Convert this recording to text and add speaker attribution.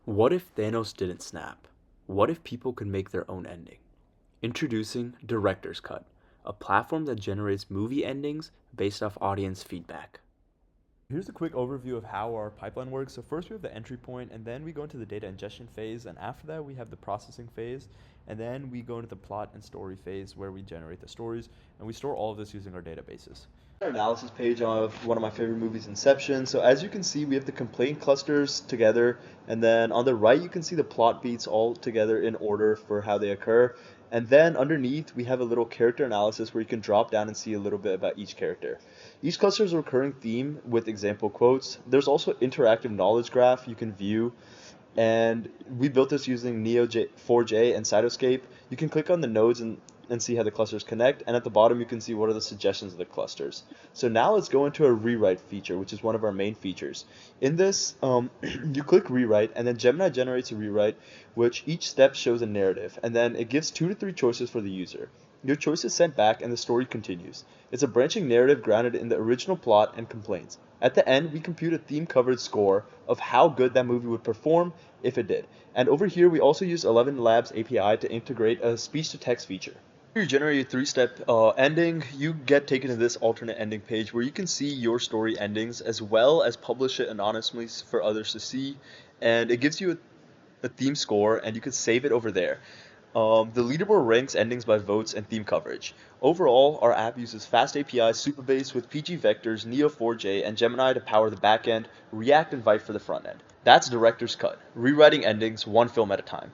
Speaker 1: What if Thanos didn't snap? What if people could make their own ending? Introducing Director's Cut, a platform that generates movie endings based off audience feedback.
Speaker 2: Here's a quick overview of how our pipeline works. So first we have the entry point, and then we go into the data ingestion phase, and after that we have the processing phase, and then we go into the plot and story phase where we generate the stories, and we store all of this using our databases.
Speaker 3: Analysis page of one of my favorite movies, Inception. So as you can see, we have the complaint clusters together, and then on the right you can see the plot beats all together in order for how they occur. And then underneath we have a little character analysis where you can drop down and see a little bit about each character. Each cluster is a recurring theme with example quotes. There's also interactive knowledge graph you can view, and we built this using Neo4j and Cytoscape. You can click on the nodes and see how the clusters connect, and at the bottom you can see what are the suggestions of the clusters. So now let's go into a rewrite feature, which is one of our main features. In this, you click rewrite, and then Gemini generates a rewrite, which each step shows a narrative, and then it gives 2 to 3 choices for the user. Your choice is sent back and the story continues. It's a branching narrative grounded in the original plot and complaints. At the end, we compute a theme-covered score of how good that movie would perform if it did. And over here, we also use 11 Labs API to integrate a speech-to-text feature. You generate a 3-step ending, you get taken to this alternate ending page where you can see your story endings as well as publish it anonymously for others to see. And it gives you a theme score, and you can save it over there. The leaderboard ranks endings by votes and theme coverage. Overall, our app uses fast API Supabase with PG vectors, Neo4j, and Gemini to power the backend, React and Vite for the front end. That's Director's Cut, rewriting endings one film at a time.